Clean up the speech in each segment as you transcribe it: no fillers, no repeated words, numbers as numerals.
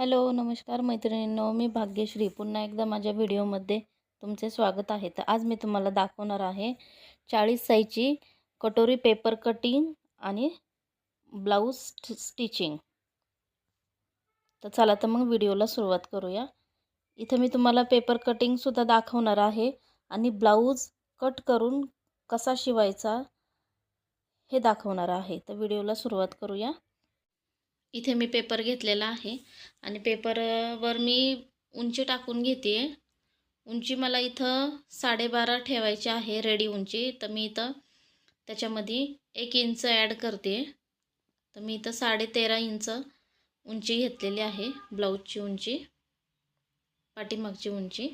Hello, नमस्कार मैत्रिणींनो. मी भाग्यश्री पुन्हा एकदा माझ्या व्हिडिओमध्ये तुमचे स्वागत आहे. तर आज मी तुम्हाला दाखवणार आहे 40 साईजची कटोरी पेपर कटिंग आणि ब्लाऊज स्टिचिंग. तर चला तर मग व्हिडिओला सुरुवात करूया. इथं मी तुम्हाला पेपर कटिंगसुद्धा दाखवणार आहे आणि ब्लाऊज कट करून कसा शिवायचा हे दाखवणार आहे. तर व्हिडिओला सुरुवात करूया. इथे मी पेपर घेतलेला आहे आणि पेपरवर मी उंची टाकून घेते. उंची मला इथं 12.5 ठेवायची आहे, रेडी उंची. तर मी इथं त्याच्यामध्ये 1 इंच ॲड करते. तर मी इथं 13.5 इंच उंची घेतलेली आहे, ब्लाऊजची उंची, पाठीमागची उंची.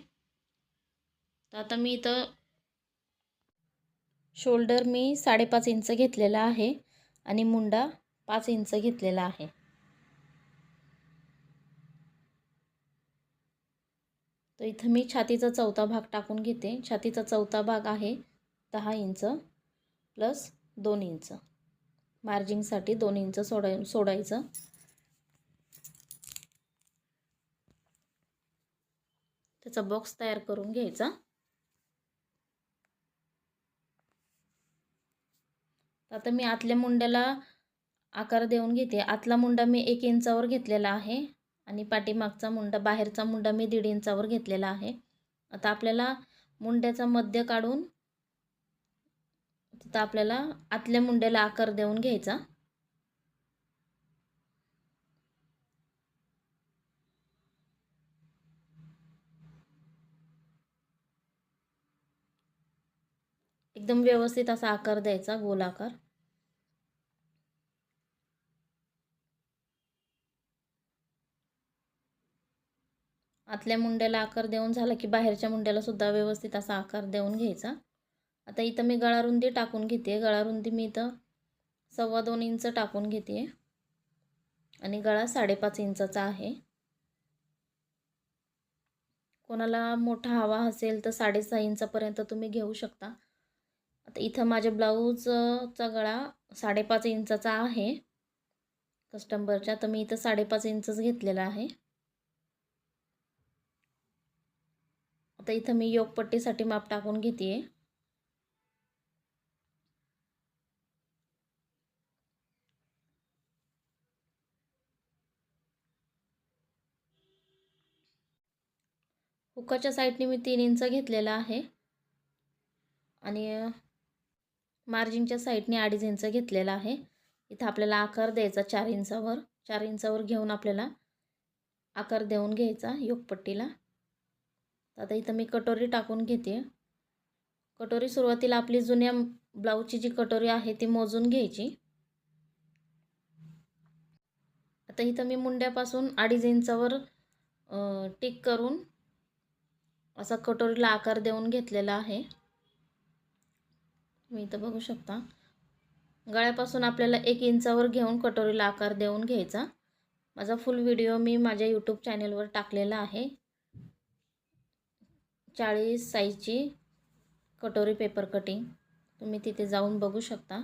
तर आता मी इथं शोल्डर मी 5.5 इंच घेतलेला आहे आणि मुंडा 5 इंच घेतलेला आहे. तर इथं मी छातीचा चौथा भाग टाकून घेते. छातीचा चौथा भाग आहे 10 इंच प्लस 2 इंच. मार्जिंगसाठी 2 इंच सोडायचं. त्याचा बॉक्स तयार करून घ्यायचा. आता मी आतल्या मुंड्याला आकार देऊन घेते. आतला मुंडा मी 1 इंचावर घेतलेला आहे आणि पाठीमागचा मुंडा, बाहेरचा मुंडा मी 1.5 इंचावर घेतलेला आहे. आता आपल्याला मुंड्याचा मध्य काढून तिथं आपल्याला आतल्या मुंड्याला आकार देऊन घ्यायचा. एकदम व्यवस्थित असा आकार द्यायचा, गोल आकार. आतल्या मुंड्याला आकार देऊन झाला की बाहेरच्या मुंड्याला सुद्धा व्यवस्थित असा आकार देऊन घ्यायचा. आता इथं मी गळारुंदी टाकून घेते. गळारुंदी मी इथं 2.25 इंच टाकून घेते आणि गळा 5.5 इंचाचा आहे. कोणाला मोठा हवा असेल तर 6.5 इंचापर्यंत तुम्ही घेऊ शकता. आता इथं माझ्या ब्लाऊजचा गळा 5.5 इंचाचा आहे कस्टमरच्या, तर मी इथं 5.5 इंचच घेतलेला आहे. आता इथं मी योकपट्टीसाठी माप टाकून घेते. हुकाच्या साईडने मी 3 इंच घेतलेला आहे आणि मार्जिनच्या साईडने 2.5 इंच घेतलेला आहे. इथं आपल्याला आकार द्यायचा 4 इंचावर. 4 इंचावर घेऊन आपल्याला आकार देऊन घ्यायचा योकपट्टीला. आता इथं मी कटोरी टाकून घेते. कटोरी सुरुवातीला आपली जुन्या ब्लाऊजची जी कटोरी आहे ती मोजून घ्यायची. आता इथं मी मुंड्यापासून 2.5 इंचावर टिक करून असा कटोरीला आकार देऊन घेतलेला आहे. तुम्ही इथं बघू शकता. गळ्यापासून आपल्याला 1 इंचावर घेऊन कटोरीला आकार देऊन घ्यायचा. माझा फुल व्हिडिओ मी माझ्या यूट्यूब चॅनलवर टाकलेला आहे. 40 साईजची कटोरी पेपर कटिंग, तुम्ही तिथे जाऊन बघू शकता.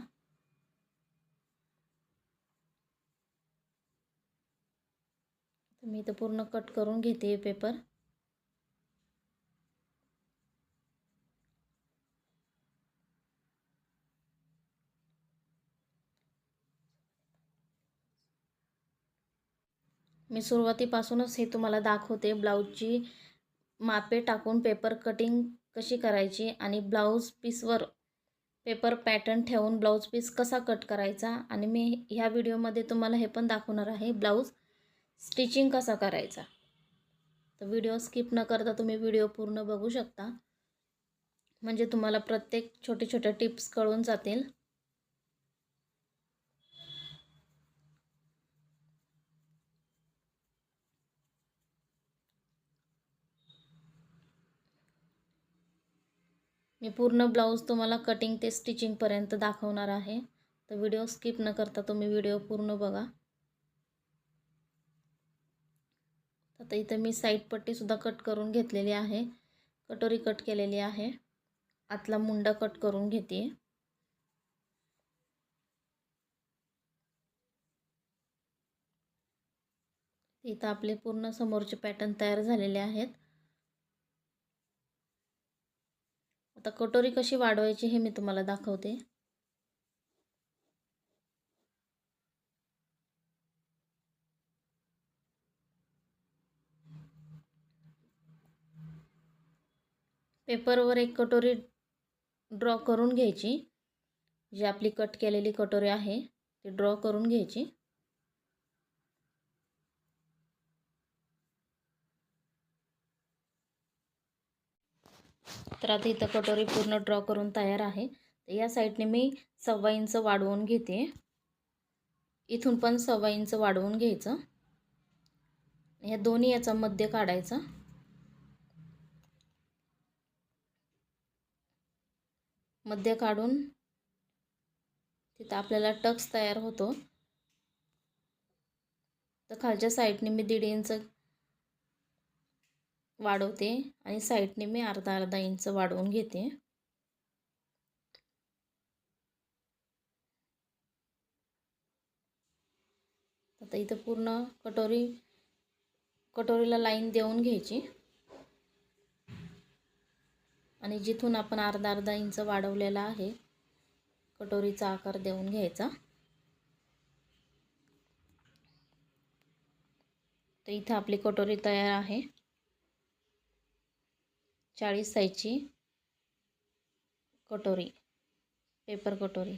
मी इथं पूर्ण कट करून घेते पेपर. मी सुरुवातीपासूनच हे तुम्हाला दाखवते, ब्लाऊजची मापे टाकून पेपर कटिंग कशी करायची आणि ब्लाऊज पीसवर पेपर पॅटर्न ठेवून ब्लाऊज पीस कसा कट करायचा. आणि मी ह्या व्हिडिओमध्ये तुम्हाला हे पण दाखवणार आहे, ब्लाऊज स्टिचिंग कसा करायचा. तर व्हिडिओ स्किप न करता तुम्ही व्हिडिओ पूर्ण बघू शकता, म्हणजे तुम्हाला प्रत्येक छोटे छोटे टिप्स कळून जातील. मी पूर्ण ब्लाऊज तुम्हाला कटिंग ते स्टिचिंगपर्यंत दाखवणार आहे. तर व्हिडिओ स्किप न करता तुम्ही व्हिडिओ पूर्ण बघा. आता इथं मी साईड पट्टीसुद्धा कट करून घेतलेली आहे. कटोरी कट केलेली आहे. आतला मुंडा कट करून घेते. इथं आपले पूर्ण समोरचे पॅटर्न तयार झालेले आहेत. आता कटोरी कशी वाढवायची हे मी तुम्हाला दाखवते. पेपरवर एक कटोरी ड्रॉ करून घ्यायची. जी आपली कट केलेली कटोरी आहे ती ड्रॉ करून घ्यायची. तर आता इथं कटोरी पूर्ण ड्रॉ करून तयार आहे. तर या साईडने मी 1.25 इंच वाढवून घेते. इथून पण 1.25 इंच वाढवून घ्यायचं. ह्या दोन्ही याचा मध्य काढायचा. मध्य काढून तिथं आपल्याला टक्स तयार होतो. तर खालच्या साईडने मी 1.5 इंच वाढवते आणि साईडने मी अर्धा इंच वाढवून घेते. आता इथं पूर्ण कटोरीला लाईन देऊन घ्यायची आणि जिथून आपण अर्धा इंच वाढवलेला आहे कटोरीचा आकार देऊन घ्यायचा. तर इथं आपली कटोरी तयार आहे. 40 साईजची कटोरी, पेपर कटोरी.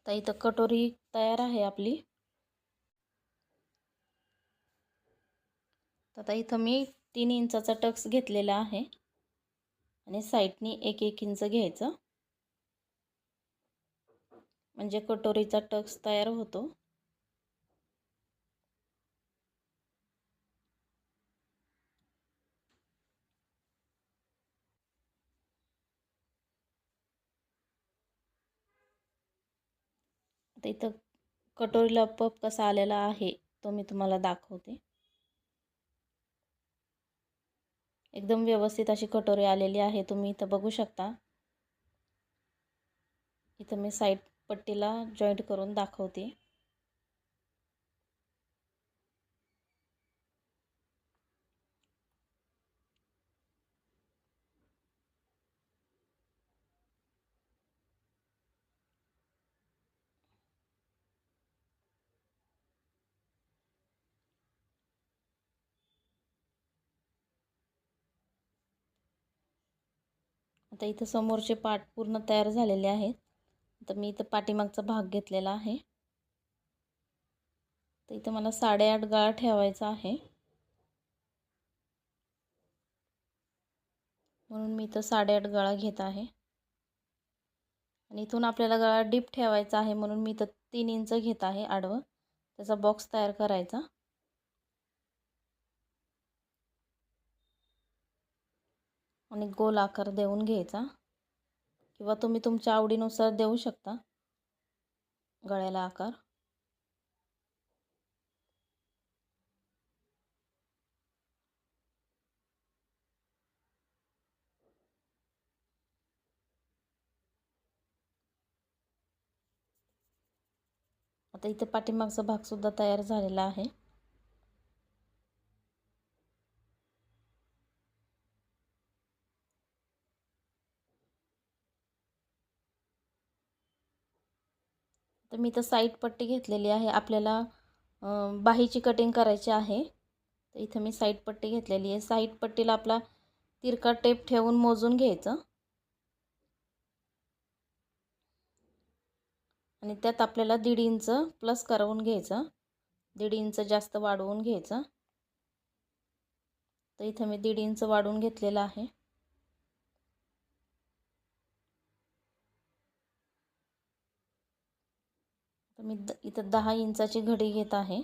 तर इथं कटोरी तयार आहे आपली. आता इथं मी 3 इंचाचा टक्स घेतलेला आहे आणि साईडनी 1 इंच घ्यायचं म्हणजे कटोरीचा टक्स तयार होतो. आता इथं कटोरीला पफ कसा आलेला आहे तो मी तुम्हाला दाखवते. एकदम व्यवस्थित अशी कटोरी आलेली आहे. तुम्ही इथं बघू शकता. इथं मी साईड पट्टीला जॉईंट करून दाखवते. आता इथं समोरचे पार्ट पूर्ण तयार झालेले आहेत. तर मी इथं पाठीमागचा भाग घेतलेला आहे. तर इथं मला 8.5 गळा ठेवायचा आहे. म्हणून मी इथं 8.5 गळा घेत आहे. आणि इथून आपल्याला गळा डीप ठेवायचा आहे म्हणून मी इथं 3 इंच घेत आहे आडवं. त्याचा बॉक्स तयार करायचा. आणि गोल आकार देऊन घ्यायचा किंवा तुम्ही तुमच्या आवडीनुसार देऊ शकता गळ्याला आकार. आता इथे पाठीमागचा भाग सुद्धा तयार झालेला आहे. तर मी इथं साईड पट्टी घेतलेली आहे. आपल्याला बाहीची कटिंग करायची आहे. तर इथं मी साईड पट्टी घेतलेली आहे. साईड पट्टीला आपला तिरका टेप ठेवून मोजून घ्यायचं आणि त्यात आपल्याला 1.5 इंच प्लस करवून घ्यायचं. 1.5 इंच जास्त वाढवून घ्यायचं. तर इथं मी 1.5 इंच वाढवून घेतलेला आहे. तर मी इथं 10 इंचाची घडी घेत आहे.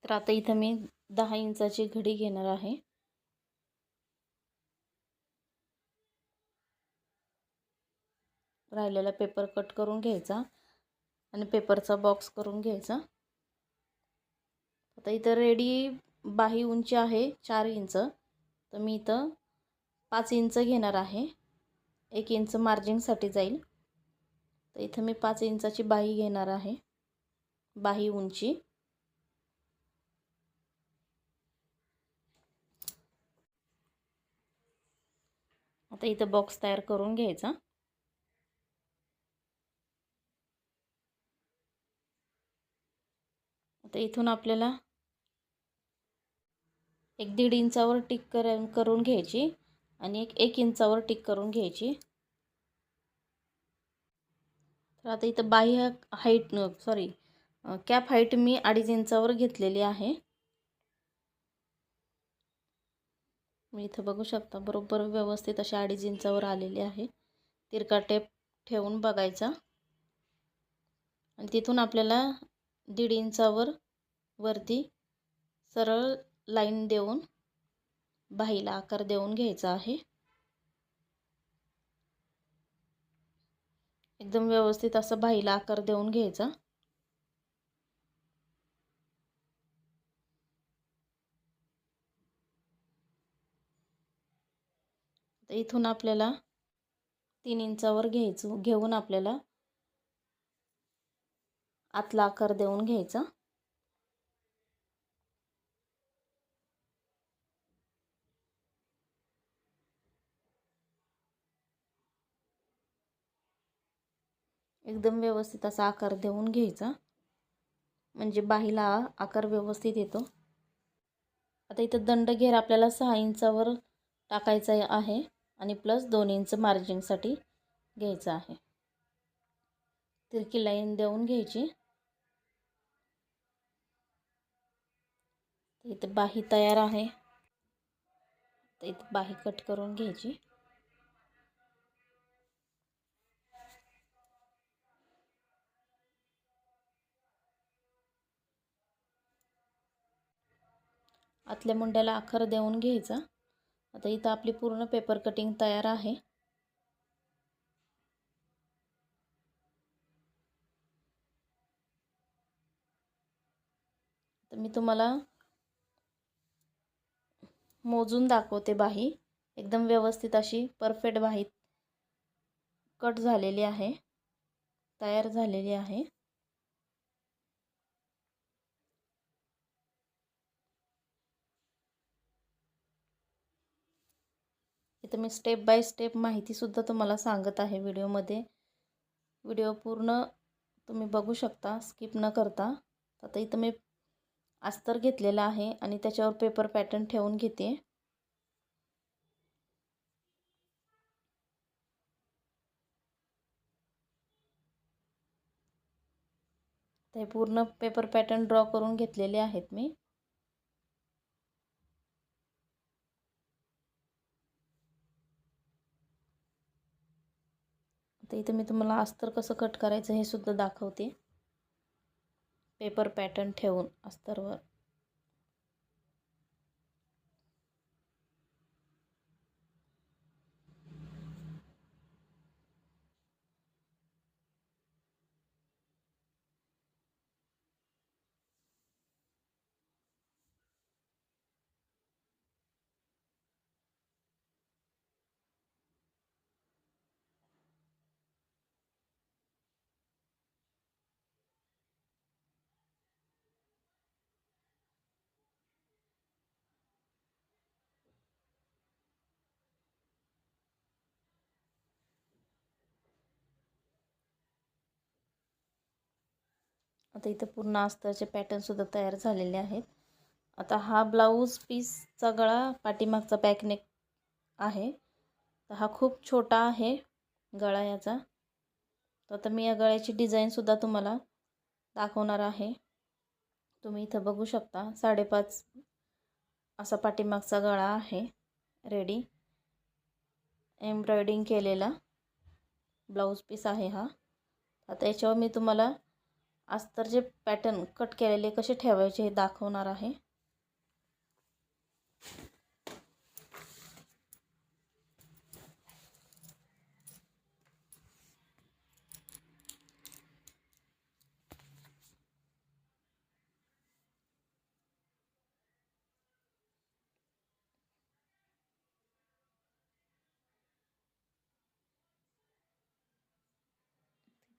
तर आता इथं मी 10 इंचाची घडी घेणार आहे. राहिलेला पेपर कट करून घ्यायचा आणि पेपरचा बॉक्स करून घ्यायचा. आता इथं रेडी बाही उंची आहे 4 इंच, तर मी इथं 5 इंच घेणार आहे. 1 इंच मार्जिनसाठी जाईल. तर इथं मी 5 इंचाची बाही घेणार आहे, बाही उंची. आता इथं बॉक्स तयार करून घ्यायचा. आता इथून आपल्याला 1-1.5 इंचावर टिक करून घ्यायची आणि 1 इंचावर टिक करून घ्यायची. तर आता इथं बाह्य हाईट कॅप हाईट मी 2.5 इंचावर घेतलेली आहे. मी इथं बघू शकता बरोबर व्यवस्थित अशी 2.5 इंचावर आलेली आहे. तिरका टेप ठेवून बघायचा आणि तिथून आपल्याला 1.5 इंचावर वरती सरळ लाईन देऊन बाहीला आकार देऊन घ्यायचा आहे. एकदम व्यवस्थित असं बाहीला आकार देऊन घ्यायचा. तर इथून आपल्याला 3 इंचावर घेऊन आपल्याला आतला आकार देऊन घ्यायचा. एकदम व्यवस्थित असा आकार देऊन घ्यायचा, म्हणजे बाहीला आकार व्यवस्थित येतो. आता इथं दंड घेर आपल्याला 6 इंचावर टाकायचा आहे आणि प्लस 2 इंच मार्जिनसाठी घ्यायचा आहे. तिरकी लाईन देऊन घ्यायची. इथं बाही तयार आहे. तर इथं बाही कट करून घ्यायची. आतल्या मुंड्याला आकार देऊन घ्यायचा. आता इथं आपली पूर्ण पेपर कटिंग तयार आहे. तर मी तुम्हाला मोजून दाखवते. बाही एकदम व्यवस्थित अशी परफेक्ट बाही कट झालेली आहे, तयार झालेली आहे. इथं मी स्टेप बाय स्टेप माहिती सुद्धा तुम्हाला सांगत आहे व्हिडिओमध्ये. व्हिडिओ पूर्ण तुम्ही बघू शकता स्किप न करता. आता इथं मी अस्तर घेतलेला आहे आणि त्याच्यावर पेपर पॅटर्न ठेवून घेते. ते पूर्ण पेपर पॅटर्न ड्रॉ करून घेतलेले आहेत मी. आता इथे मी तुम्हाला अस्तर कसं कट करायचं हे सुद्धा दाखवते. पेपर पॅटर्न ठेवून अस्तरवर आता इथं पूर्ण अस्तरचे पॅटर्न सुद्धा तयार झालेले आहेत. आता हा ब्लाऊज पीसचा गळा पाठीमागचा बॅक नेक आहे. तर हा खूप छोटा आहे गळा याचा. तर आता मी या गळ्याची डिझाईन सुद्धा तुम्हाला दाखवणार आहे. तुम्ही इथं बघू शकता 5.5 असा पाठीमागचा गळा आहे रेडी. एम्ब्रॉयडिंग केलेला ब्लाऊज पीस आहे हा. आता याच्यावर मी तुम्हाला अस्तरचे पॅटर्न कट केलेले कसे ठेवायचे हे दाखवणार आहे.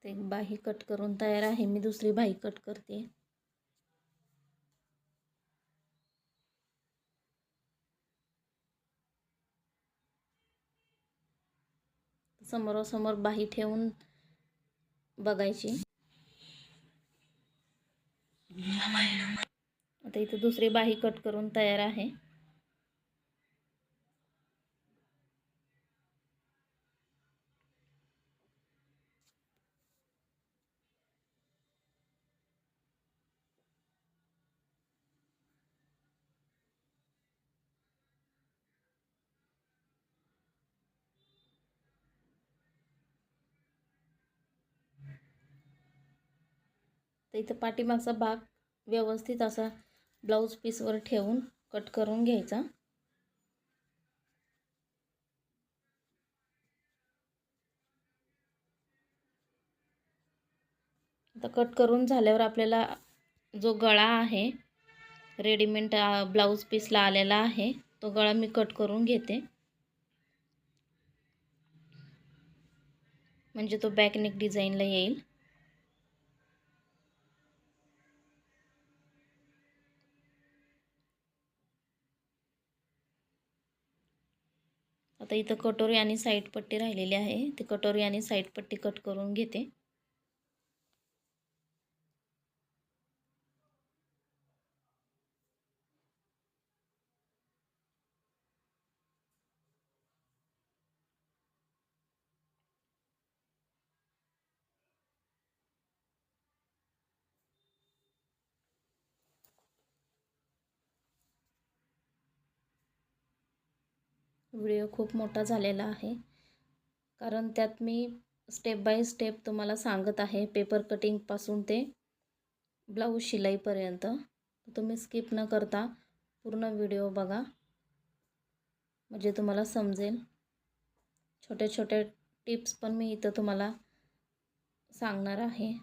ते एक बाही कट करून तयार आहे. मी दुसरी बाही कट करते. समोरासमोर बाही ठेवून बघायची. आता इथे दुसरी बाही कट करून तयार आहे. तर इथं पाठीमागचा भाग व्यवस्थित असा ब्लाऊज पीसवर ठेवून कट करून घ्यायचा. आता कट करून झाल्यावर आपल्याला जो गळा आहे रेडीमेड ब्लाऊज पीसला आलेला आहे, तो गळा मी कट करून घेते. म्हणजे तो बॅक नेक डिझाईनला येईल. आता इथं कटोरी आणि साईड पट्टी राहिलेली आहे, ती कटोरी आणि साईड पट्टी कट करून घेते. व्हिडिओ खूप मोठा झालेला आहे, कारण त्यात मी स्टेप बाय स्टेप तुम्हाला सांगत आहे, पेपर कटिंगपासून ते ब्लाऊज शिलाईपर्यंत. तुम्ही स्किप न करता पूर्ण व्हिडिओ बघा, म्हणजे तुम्हाला समजेल. छोटे छोटे टिप्स पण मी इथं तुम्हाला सांगणार आहे.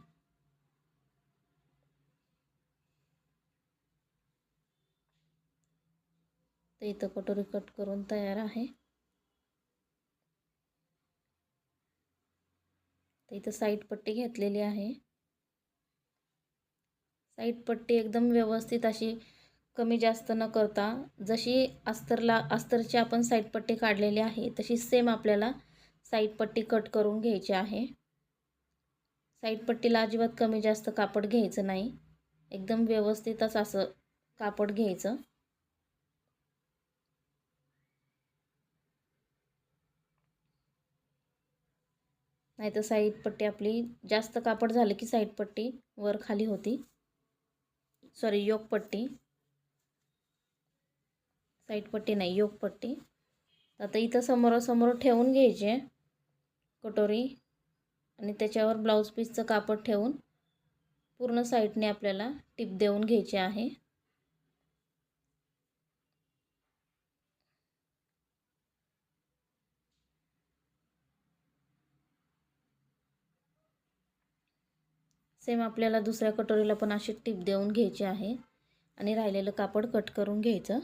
तर इथं कटोरी कट करून तयार आहे. तर इथं साईड पट्टी घेतलेली आहे. साईड पट्टी एकदम व्यवस्थित अशी कमी जास्त न करता, जशी अस्तरची आपण साईड पट्टी काढलेली आहे तशी सेम आपल्याला साईड पट्टी कट करून घ्यायची आहे. साईड पट्टीला अजिबात कमी जास्त कापड घ्यायचं नाही, एकदम व्यवस्थितच असं कापड घ्यायचं. नाही तर साईड पट्टी आपली जास्त कापड झालं की साईड पट्टी वर खाली होती. सॉरी, योक पट्टी, साईड पट्टी नाही, योक पट्टी. आता इथं समोरासमोर ठेवून घ्यायचे कटोरी आणि त्याच्यावर ब्लाऊज पीसचं कापड ठेवून पूर्ण साईडने आपल्याला टिप देऊन घ्यायची आहे. सेम आपल्याला दुसऱ्या कटोरीला पण अशी टिप देऊन घ्यायची आहे आणि राहिलेलं कापड कट करून घ्यायचं.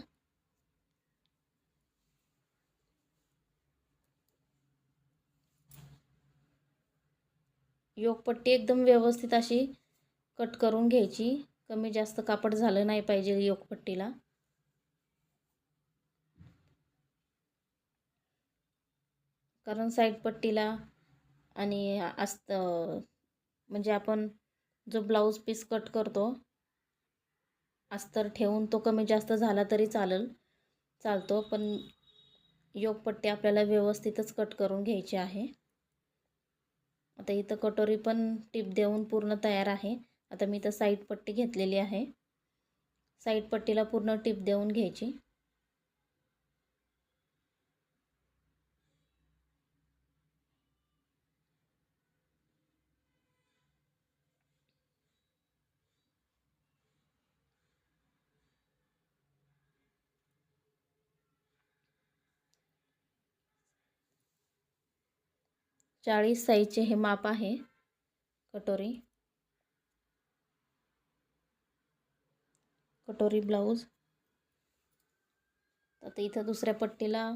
योकपट्टी एकदम व्यवस्थित अशी कट करून घ्यायची, कमी जास्त कापड झालं नाही पाहिजे योकपट्टीला. कारण साईड पट्टीला आणि म्हणजे आपण जो ब्लाऊज पीस कट करतो अस्तर ठेवून, तो कमी जास्त झाला तरी चालतो, पण योकपट्टी आपल्याला व्यवस्थितच कट करून घ्यायची आहे. आता इथं कटोरी पण टिप देऊन पूर्ण तयार आहे. आता मी इथं साईड पट्टी घेतलेली आहे, साईड पट्टीला पूर्ण टिप देऊन घ्यायची. चाळीस साईजचे हे माप आहे कटोरी ब्लाऊज. आता इथं दुसऱ्या पट्टीला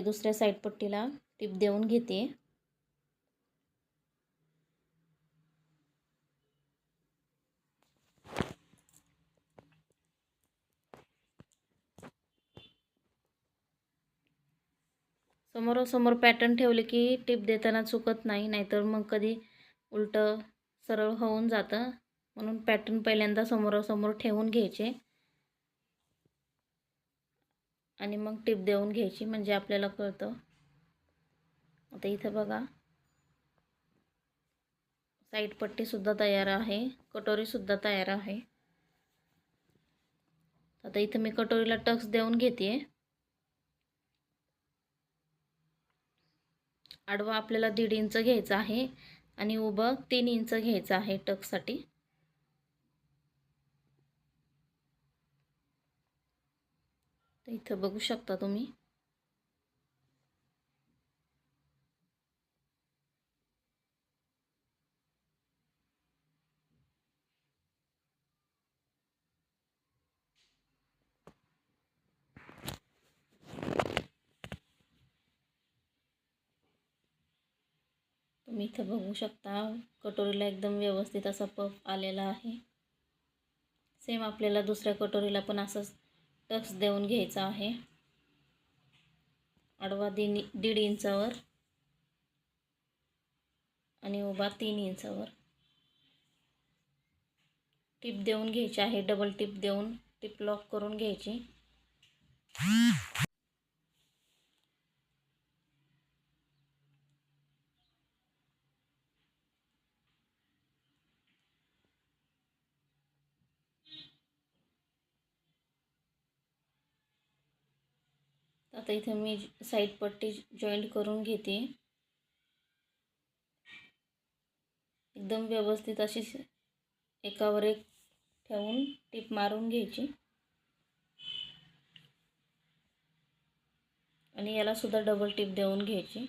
दुसऱ्या साईड पट्टीला टिप देऊन घेते. समोरासमोर पॅटर्न ठेवले की टिप देताना चुकत नाही, नाहीतर मग कधी उलटं सरळ होऊन जातं. म्हणून पॅटर्न पहिल्यांदा समोरासमोर ठेवून घ्यायचे आणि मग टिप देऊन घ्यायची, म्हणजे आपल्याला कळतं. आता इथं बघा, साईड पट्टीसुद्धा तयार आहे, कटोरीसुद्धा तयार आहे. आता इथं मी कटोरीला टक्स देऊन घेते. आडवा आपल्याला 1.5 इंच घ्यायचा आहे आणि उभं 3 इंच घ्यायचं आहे टक्ससाठी. तर इथं बघू शकता तुम्ही. तुम्ही इथं बघू शकता, कटोरीला एकदम व्यवस्थित असा पफ आलेला आहे. सेम आपल्याला दुसऱ्या कटोरीला पण असंच टक्स देऊन घ्यायचा आहे. आडवा 1.5 इंचावर आणि उभा 3 इंचावर टिप देऊन घ्यायची आहे. डबल टिप देऊन टिप लॉक करून घ्यायची. आता इथे मी साईड पट्टी जॉईंट करून घेते. एकदम व्यवस्थित अशी एकावर एक ठेवून टिप मारून घ्यायची आणि याला सुद्धा डबल टिप देऊन घ्यायची.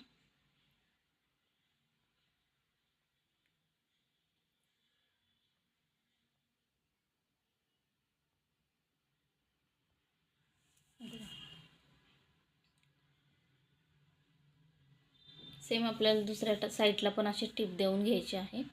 सेम आपल्याला दुसऱ्या साईडला पण अशी टिप देऊन घ्यायची आहे.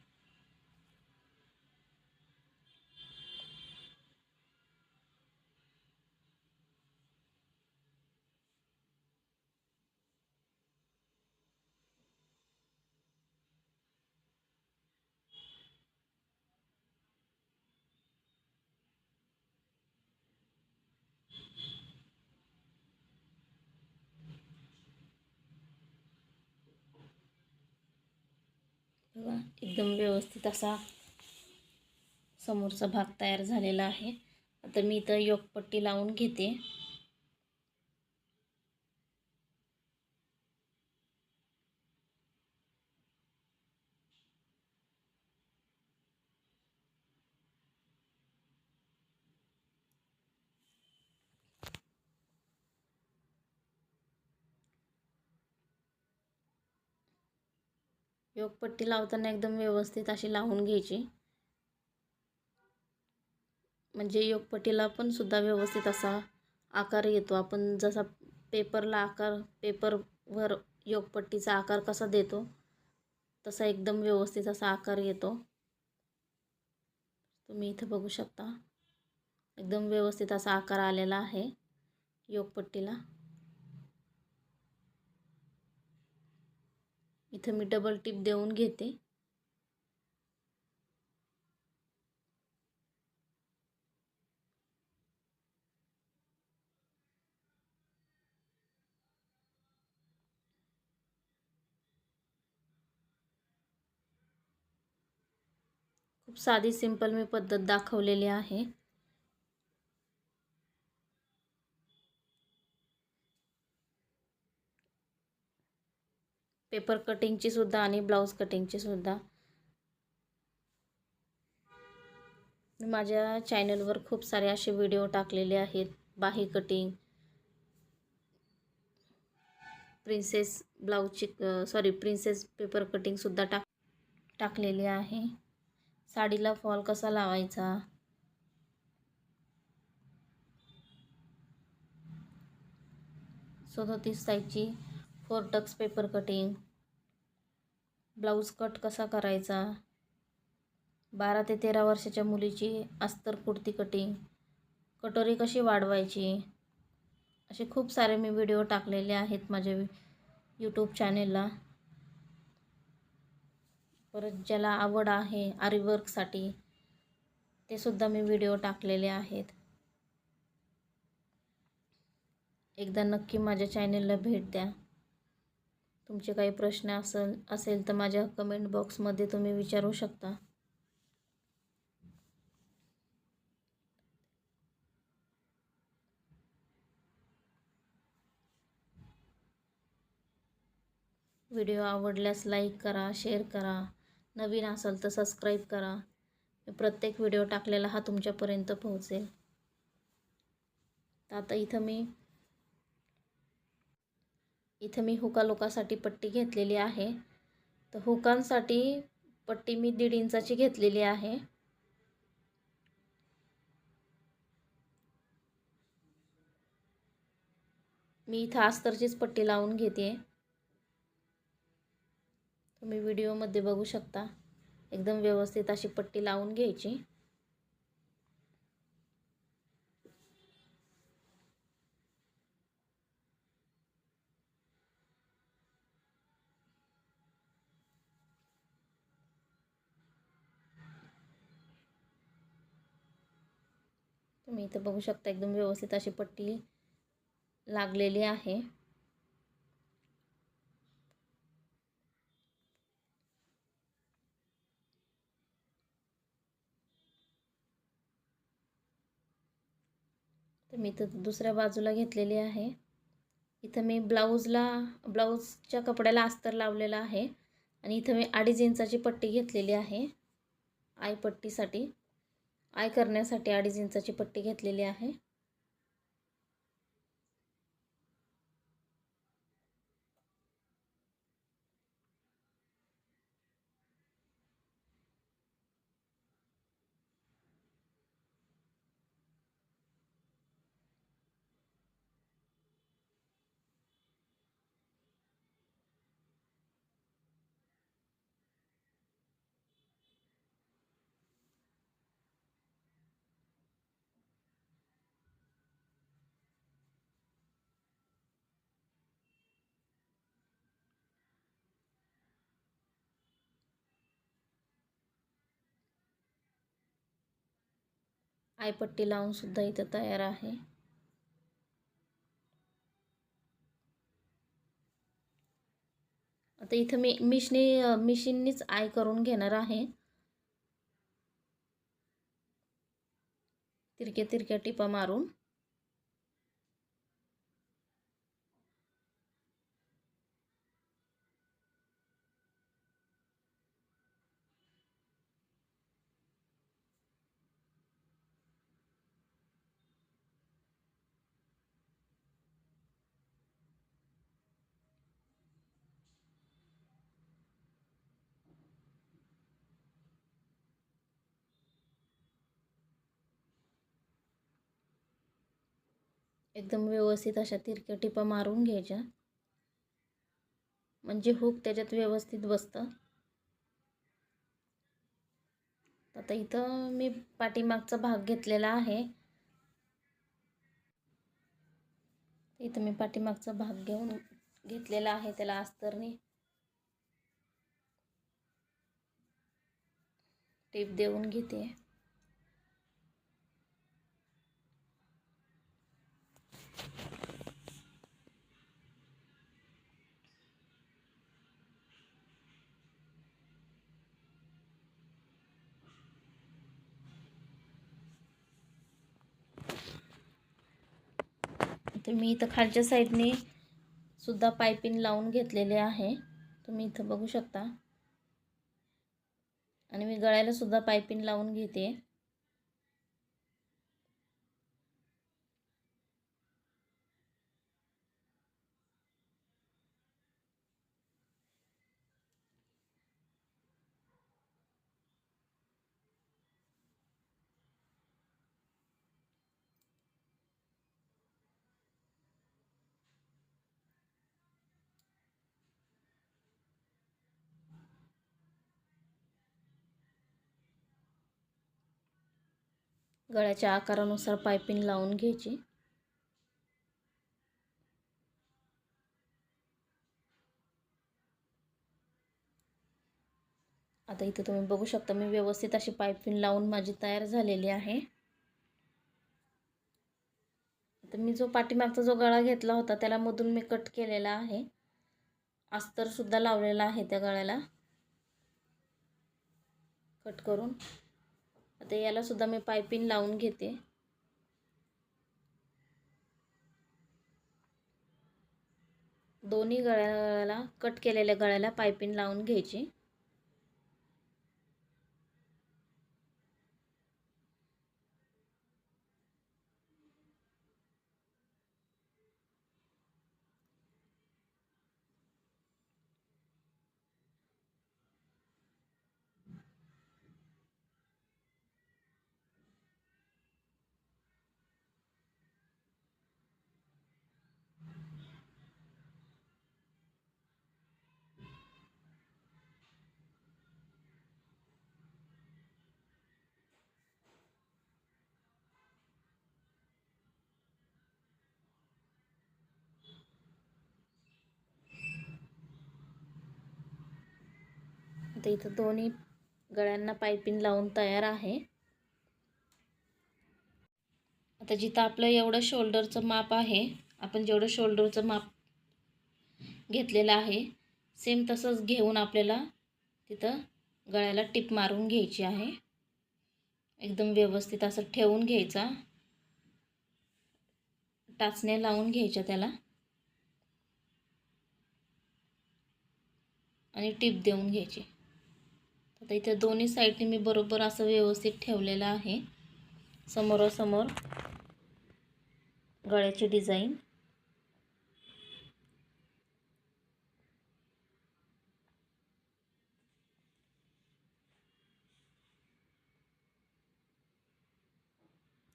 बघा, एकदम व्यवस्थित असा समोरचा भाग तयार झालेला आहे. आता मी इथं योकपट्टी लावून घेते. योकपट्टी लावताना एकदम व्यवस्थित अशी लावून घ्यायची, म्हणजे योकपट्टीला पण सुद्धा व्यवस्थित असा आकार येतो. आपण जसा पेपरवर योकपट्टीचा आकार कसा देतो तसा एकदम व्यवस्थित असा आकार येतो. तुम्ही इथं बघू शकता, एकदम व्यवस्थित असा आकार आलेला आहे योकपट्टीला. इथं मी डबल टिप देऊन घेते. खूप साधी सिंपल मी पद्धत दाखवलेली आहे. पेपर कटिंगची सुद्धा आणि ब्लाऊज कटिंगची सुद्धा. माझ्या चॅनलवर खूप सारे असे व्हिडिओ टाकलेले आहेत. बाही कटिंग, प्रिन्सेस ब्लाऊजची प्रिन्सेस पेपर कटिंग सुद्धा टाकलेली आहे. साडीला फॉल कसा लावायचा, 37 साईजची 4 tucks paper cutting, blouse cut कसा करायचा, 12 ते 13 वर्षाच्या मुलीची अस्तर कुर्ती कटिंग, कटोरी कशी वाढवायची, असे खूप सारे मी व्हिडिओ टाकलेले आहेत माझ्या यूट्यूब चॅनेलला. परत ज्याला आवड आहे आरीवर्कसाठी ते सुद्धा मी व्हिडिओ टाकलेले आहेत. एकदा नक्की माझ्या चॅनेलला भेट द्या. तुमचे काही प्रश्न असेल तर माझ्या कमेंट बॉक्समध्ये तुम्ही विचारू शकता. व्हिडिओ आवडल्यास लाईक करा, शेअर करा. नवीन असाल तर सबस्क्राईब करा. प्रत्येक व्हिडिओ टाकलेला हा तुमच्यापर्यंत पोहोचेल. तर आता इथं मी हुकालोकासाठी पट्टी घेतलेली आहे. तर हुकांसाठी पट्टी मी 1.5 इंचाची घेतलेली आहे. मी इथं अस्तरचीच पट्टी लावून घेते. तुम्ही व्हिडिओमध्ये बघू शकता. एकदम व्यवस्थित अशी पट्टी लावून घ्यायची. तुम्ही इथं बघू शकता एकदम व्यवस्थित अशी पट्टी लागलेली आहे. तर मी इथं दुसऱ्या बाजूला घेतलेली आहे. इथं मी ब्लाऊजच्या कपड्याला अस्तर लावलेला आहे आणि इथं मी 2.5 इंचाची पट्टी घेतलेली आहे. आय पट्टीसाठी आय करण्यासाठी 2.5 इंचाची पट्टी घेतलेली आहे. आय पट्टी लावून सुद्धा इथं तयार आहे. आता इथं मी मिशीननीच आय करून घेणार आहे. तिरक्या तिरक्या टिपा मारून. एकदम व्यवस्थित अशा तिरक्या टिपा मारून घ्यायच्या म्हणजे हुक त्याच्यात व्यवस्थित बसतं. आता इथं मी पाठीमागचा भाग घेतलेला आहे. इथं मी पाठीमागचा भाग घेतलेला आहे. त्याला अस्तरने टीप देऊन घेते. तर मी इथं खालच्या साईडने सुद्धा पायपिंग लावून घेतलेले आहे. तुम्ही इथं बघू शकता. आणि मी गळ्याला सुद्धा पायपिंग लावून घेते. गळ्याच्या आकारानुसार पायपिंग लावून घ्यायची. आता इथे तुम्ही बघू शकता मी व्यवस्थित अशी पाईपिंग लावून माझी तयार झालेली आहे. आता मी जो पाठीमागचा जो गळा घेतला होता त्याला मधून मी कट केलेला आहे. अस्तर सुद्धा लावलेला आहे त्या गळ्याला कट करून. आता याला सुद्धा मी पाईपिंग लावून घेते. दोन्ही गळ्याला कट केलेल्या गळ्याला पाईपिंग लावून घ्यायची. आता इथं दोन्ही गळ्यांना पाईपिंग लावून तयार आहे. आता जिथं आपलं एवढं शोल्डरचं माप आहे, आपण जेवढं शोल्डरचं माप घेतलेलं आहे सेम तसंच घेऊन आपल्याला तिथं गळ्याला टिप मारून घ्यायची आहे. एकदम व्यवस्थित असं ठेवून घ्यायचा, टाचण्या लावून घ्यायच्या त्याला आणि टिप देऊन घ्यायची. आता इथे दोन्ही साईडने मी बरोबर असं व्यवस्थित ठेवलेलं आहे. समोरासमोर गळ्याची डिझाईन.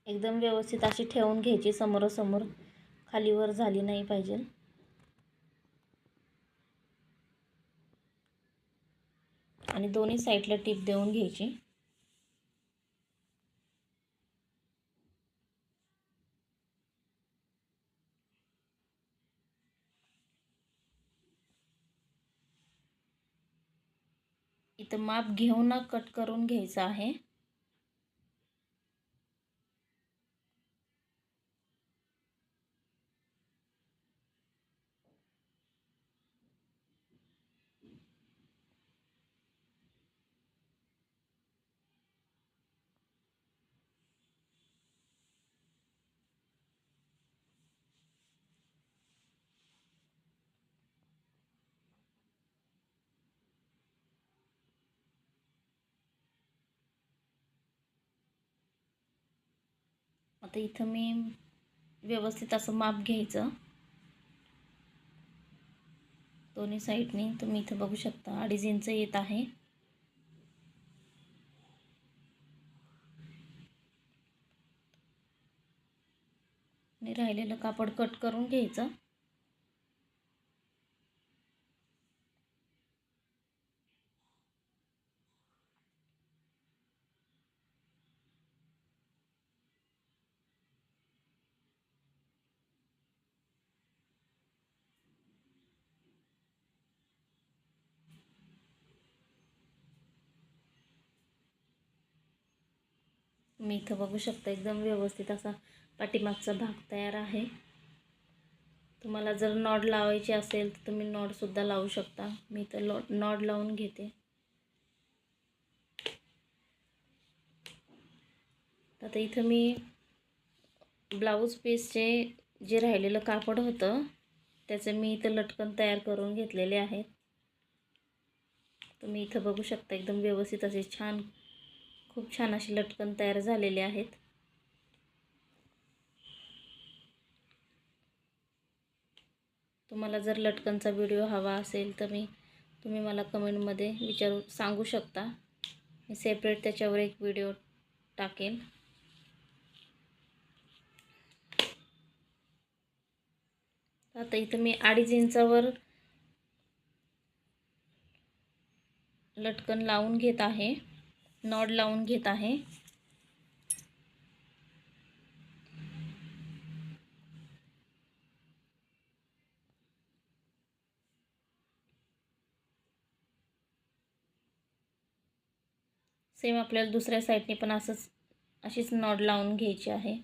एकदम व्यवस्थित अशी ठेवून घ्यायची, समोरासमोर खालीवर झाली नाही पाहिजे. आणि दोन्ही साईडला टिप देऊन घ्यायची. इथं माप घेऊन कट करून घ्यायचं आहे. आता इथं मी व्यवस्थित असं माप घ्यायचं दोन्ही साईडनी. तुम्ही इथं बघू शकता 2.5 इंच येत आहे. आणि राहिलेलं कापड कट करून घ्यायचं. मी इथं बघू शकता एकदम व्यवस्थित असा पाठीमागचा भाग तयार आहे. तुम्हाला जर नॉड लावायची असेल तर तुम्ही नॉडसुद्धा लावू शकता. मी इथं नॉड लावून घेते. आता इथं मी ब्लाऊज पीसचे जे राहिलेलं कापड होतं त्याचं मी इथं लटकन तयार करून घेतलेले आहेत. तुम्ही इथं बघू शकता एकदम व्यवस्थित असे छान, खूप छान असे लटकन तयार झालेले आहेत. तुम्हाला जर लटकनचा व्हिडिओ हवा असेल तर तुम्ही मला कमेंटमध्ये सांगू शकता. मी सेपरेट त्याच्यावर एक व्हिडिओ टाकेन. आता इथं मी 2.5 इंचावर लटकन लावून घेत आहे, नॉड लावून घेत आहे. सेम आपल्याला दुसऱ्या साईडने पण अशीच नॉट लावून घ्यायची आहे.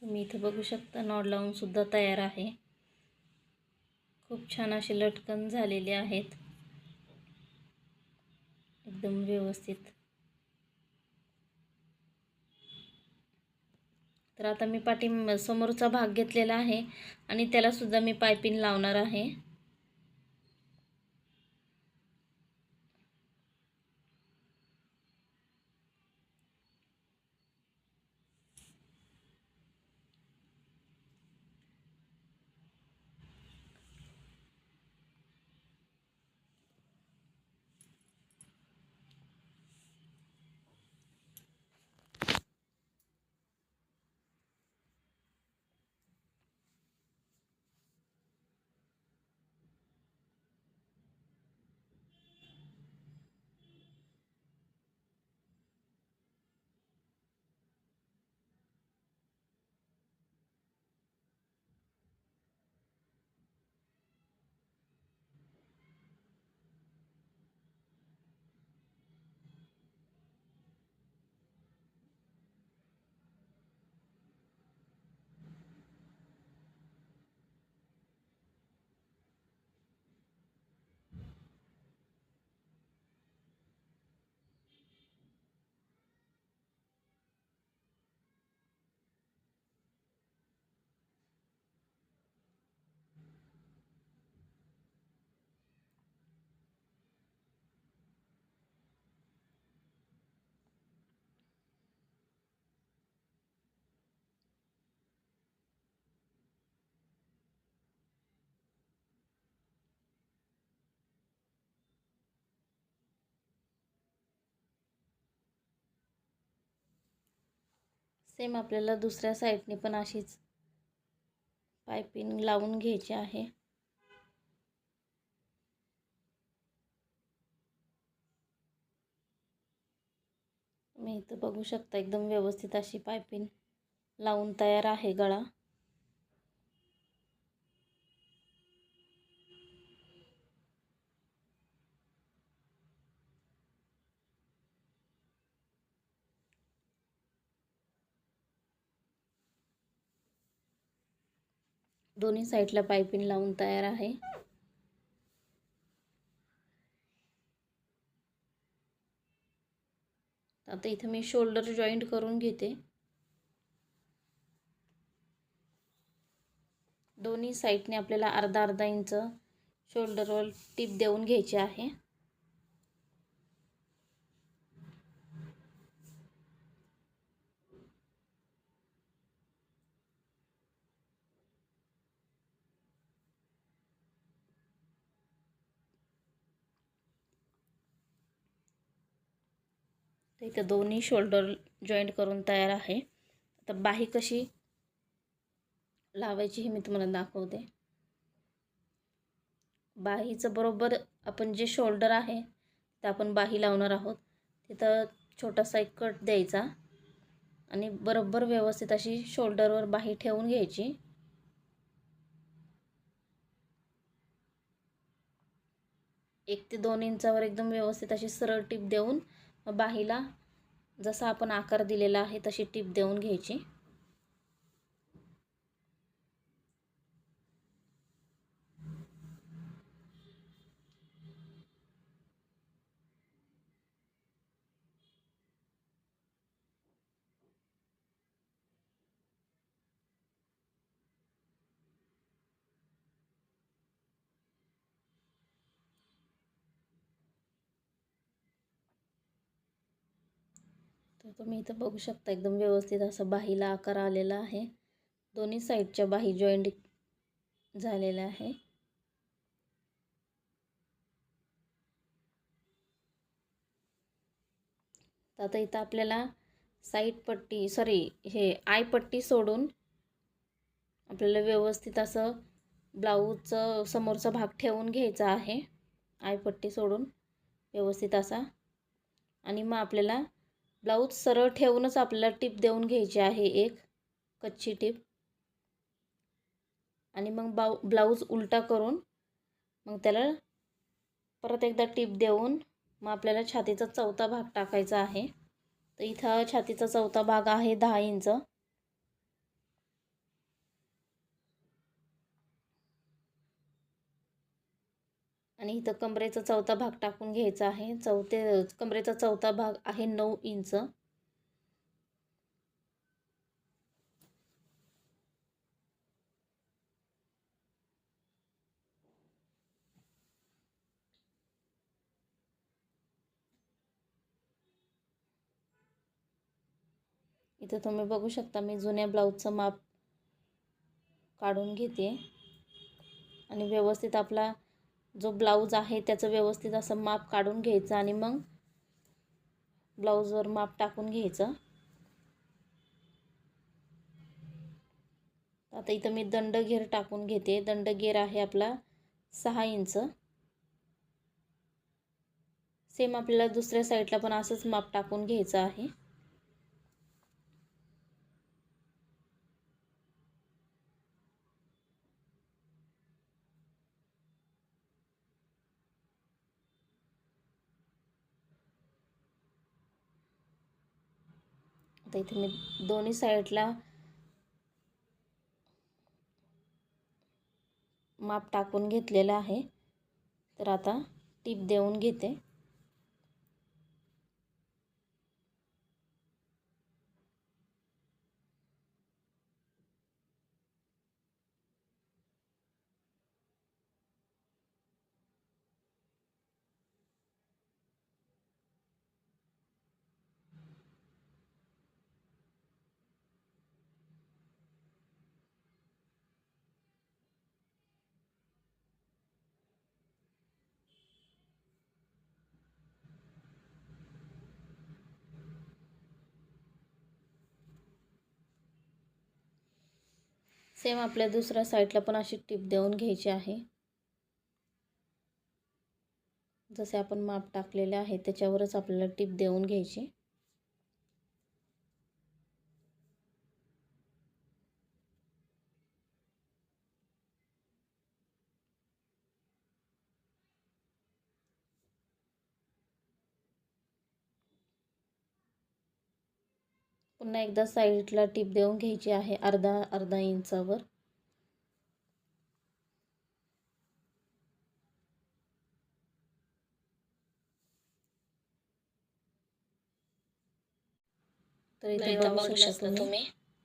तुम्ही इथे बघू शकता नॉट लावून सुद्धा तयार आहे. खूप छान असे लटकन झालेले आहेत, एकदम व्यवस्थित. तर आता मी समोरचा भाग घेतलेला आहे आणि त्याला सुद्धा मी पायपिंग लावणार आहे. सेम आपल्याला दुसऱ्या साईडने पण अशीच पायपिंग लावून घ्यायची आहे. तुम्ही इथं बघू शकता एकदम व्यवस्थित अशी पायपिंग लावून तयार आहे गळा. दोन्ही साईडला पायपिंग लावून तयार आहे. आता इथे मी शोल्डर जॉईंट करून घेते. दोन्ही साईडने आपल्याला अर्धा अर्धा इंच शोल्डरवर टिप देऊन घ्यायची आहे. तर इथे दोन्ही शोल्डर जॉईंट करून तयार आहे. आता बाही कशी लावायची हे मी तुम्हाला दाखवते. बाहीचं बरोबर आपण जे शोल्डर आहे ते आपण बाही लावणार आहोत. तिथं छोटासा एक कट द्यायचा आणि बरोबर व्यवस्थित अशी शोल्डरवर बाही ठेवून घ्यायची. एक ते 2 इंचावर एकदम व्यवस्थित अशी सरळ टीप देऊन बाहीला जसा आपण आकार दिलेला आहे तशी टीप देऊन घ्यायची. तर तुम्ही इथं बघू शकता एकदम व्यवस्थित असा बाहीला आकार आलेला आहे. दोन्ही साईडच्या बाही जॉईंट झालेल्या आहे. तर आता इथं आपल्याला साईड पट्टी हे आय पट्टी सोडून आपल्याला व्यवस्थित असं ब्लाऊजचं समोरचा भाग ठेवून घ्यायचा आहे, आय पट्टी सोडून व्यवस्थित असा. आणि मग आपल्याला ब्लाऊज सरळ ठेवूनच आपल्याला टिप देऊन घ्यायची आहे, एक कच्ची टिप. आणि मग ब्लाऊज उलटा करून मग त्याला परत एकदा टिप देऊन मग आपल्याला छातीचा चौथा भाग टाकायचा आहे. तर इथं छातीचा चौथा भाग आहे 10 इंच. आणि इथं कमरेचा चौथा भाग टाकून घ्यायचा आहे. कमरेचा चौथा भाग आहे 9 इंच. इथं तुम्ही बघू शकता मी जुन्या ब्लाऊजचं माप काढून घेते आणि व्यवस्थित आपला जो ब्लाऊज आहे त्याचं व्यवस्थित असं माप काढून घ्यायचं आणि मग ब्लाऊजवर माप टाकून घ्यायचं. आता इथं मी दंडगेर टाकून घेते. दंडगेर आहे आपला 6 इंच. सेम आपल्याला दुसऱ्या साईडला पण असंच माप टाकून घ्यायचं आहे. आता इथे मी दोन्ही साईडला माप टाकून घेतलेलं आहे. तर आता टीप देऊन घेते. सेम आपल्या दुसऱ्या साईडला पण अशी टीप देऊन घ्यायची आहे. जसे आपण माप टाकलेले आहे त्याच्यावरच आपल्याला टीप देऊन घ्यायची. पुन्हा एकदा साईडला टीप देऊन घ्यायची आहे अर्धा इंचावर. तर इथे बघू शकता तुम्ही